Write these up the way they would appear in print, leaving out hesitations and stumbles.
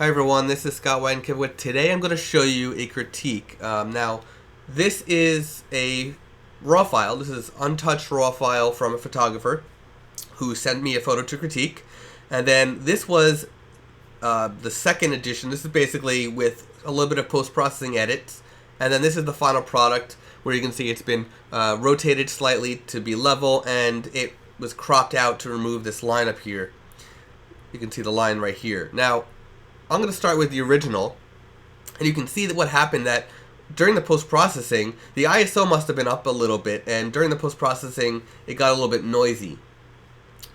Hi everyone, this is Scott Weidenkivowit. Today I'm going to show you a critique. Now, this is a raw file. This is untouched raw file from a photographer who sent me a photo to critique. And then this was the second edition. This is basically with a little bit of post-processing edits. And then this is the final product where you can see it's been rotated slightly to be level, and it was cropped out to remove this line up here. You can see the line right here. Now, I'm going to start with the original, and you can see that what happened that during the post-processing, the ISO must have been up a little bit, and during the post-processing, it got a little bit noisy.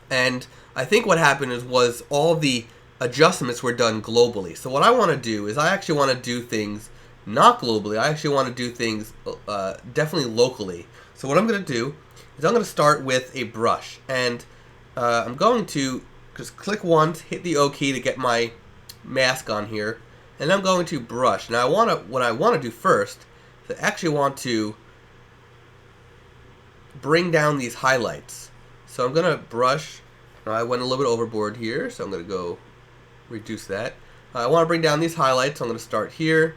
And I think what happened was all the adjustments were done globally. So what I want to do is I actually want to do things not globally. I actually want to do things definitely locally. So what I'm going to do is I'm going to start with a brush, and I'm going to just click once, hit the O key to get my mask on here, and I'm going to brush. Now what I want to do first is I actually want to bring down these highlights. So I'm going to brush. Now I went a little bit overboard here, so I'm going to go reduce that. I want to bring down these highlights, so I'm going to start here,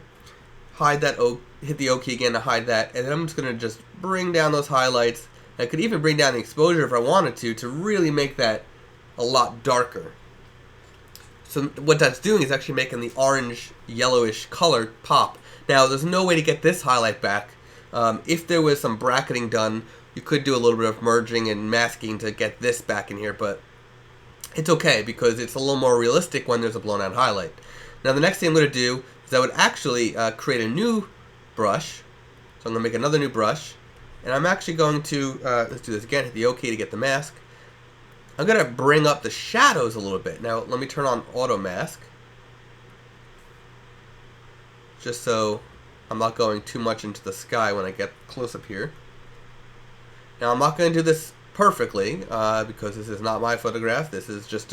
hide that hit the O key again to hide that, and then I'm just going to just bring down those highlights. I could even bring down the exposure if I wanted to really make that a lot darker. So what that's doing is actually making the orange yellowish color pop. Now there's no way to get this highlight back. If there was some bracketing done, you could do a little bit of merging and masking to get this back in here, but it's okay because it's a little more realistic when there's a blown out highlight. Now the next thing I'm going to do is I would actually create a new brush. So I'm going to make another new brush, and I'm actually going to, let's do this again, hit the OK to get the mask. I'm going to bring up the shadows a little bit. Now, let me turn on Auto Mask, just so I'm not going too much into the sky when I get close up here. Now, I'm not going to do this perfectly, because this is not my photograph. This is just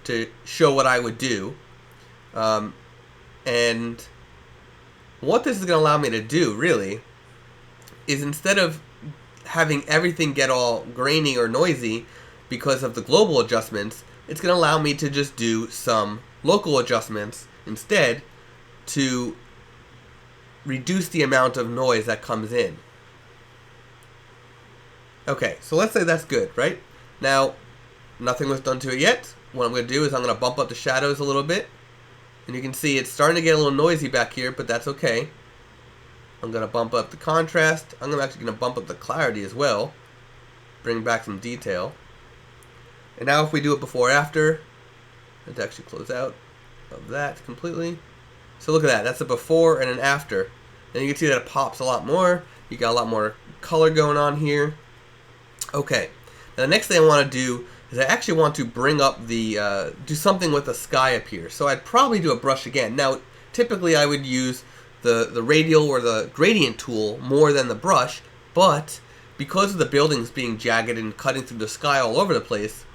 to show what I would do. And what this is going to allow me to do, really, is instead of having everything get all grainy or noisy, because of the global adjustments, it's going to allow me to just do some local adjustments instead to reduce the amount of noise that comes in. Okay, so let's say that's good, right? Now, nothing was done to it yet. What I'm going to do is I'm going to bump up the shadows a little bit. And you can see it's starting to get a little noisy back here, but that's okay. I'm going to bump up the contrast. I'm actually going to bump up the clarity as well. Bring back some detail. And now if we do it before after, let's actually close out of that completely. So look at that. That's a before and an after. And you can see that it pops a lot more. You got a lot more color going on here. Okay. Now the next thing I want to do is I actually want to bring up the, do something with the sky up here. So I'd probably do a brush again. Now typically I would use the radial or the gradient tool more than the brush, but because of the buildings being jagged and cutting through the sky all over the place,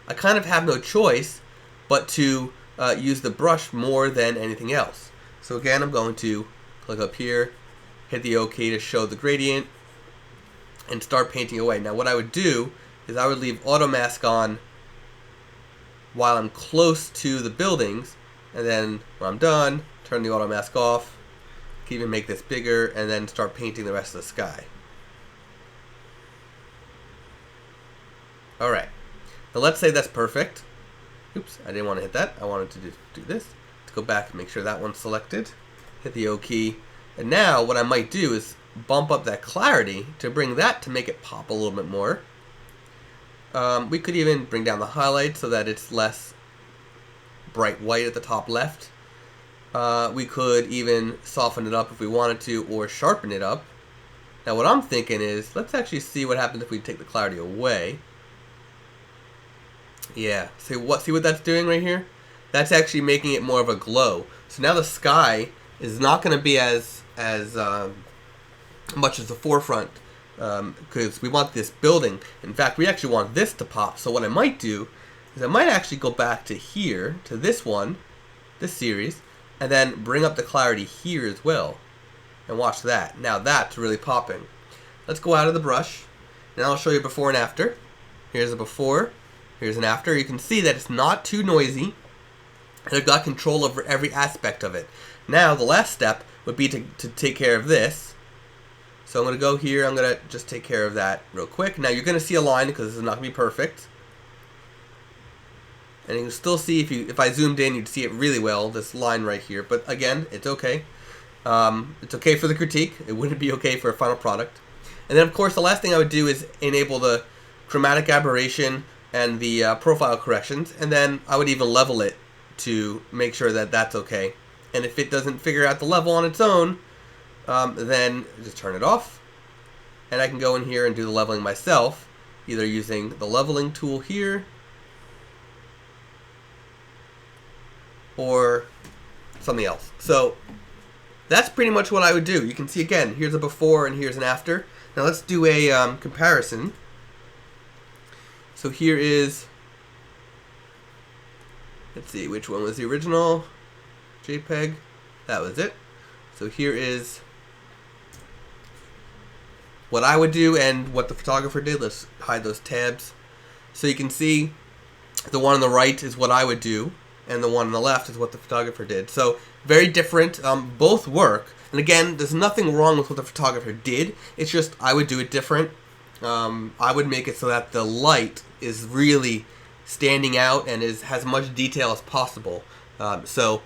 I kind of have no choice but to use the brush more than anything else. So again, I'm going to click up here, hit the OK to show the gradient, and start painting away. Now what I would do is I would leave Auto Mask on while I'm close to the buildings, and then when I'm done, turn the Auto Mask off, can even make this bigger, and then start painting the rest of the sky. Alright. Now let's say that's perfect. Oops, I didn't want to hit that. I wanted to do this. Let's go back and make sure that one's selected. Hit the O key. And now what I might do is bump up that clarity to bring that to make it pop a little bit more. We could even bring down the highlight so that it's less bright white at the top left. We could even soften it up if we wanted to, or sharpen it up. Now what I'm thinking is, let's actually see what happens if we take the clarity away. Yeah, see what that's doing right here? That's actually making it more of a glow. So now the sky is not going to be as much as the forefront, because we want this building. In fact, we actually want this to pop. So what I might do is I might actually go back to here, to this one, this series, and then bring up the clarity here as well. And watch that. Now that's really popping. Let's go out of the brush, and I'll show you before and after. Here's a before. Here's an after. You can see that it's not too noisy. and I've got control over every aspect of it. Now, the last step would be to take care of this. So I'm going to go here, I'm going to just take care of that real quick. Now, you're going to see a line because this is not going to be perfect. And you can still see, if I zoomed in, you'd see it really well, this line right here. But again, it's okay. It's okay for the critique. It wouldn't be okay for a final product. And then, of course, the last thing I would do is enable the chromatic aberration and the profile corrections. And then I would even level it to make sure that that's okay. And if it doesn't figure out the level on its own, then just turn it off. And I can go in here and do the leveling myself, either using the leveling tool here or something else. So that's pretty much what I would do. You can see again, here's a before and here's an after. Now let's do a comparison. So here is, let's see, which one was the original JPEG? That was it. So here is what I would do and what the photographer did. Let's hide those tabs. So you can see the one on the right is what I would do, and the one on the left is what the photographer did. So very different. Both work. And again, there's nothing wrong with what the photographer did. It's just I would do it different. I would make it so that the light is really standing out and has as much detail as possible. So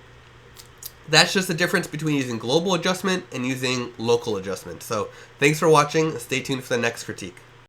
that's just the difference between using global adjustment and using local adjustment. So thanks for watching. Stay tuned for the next critique.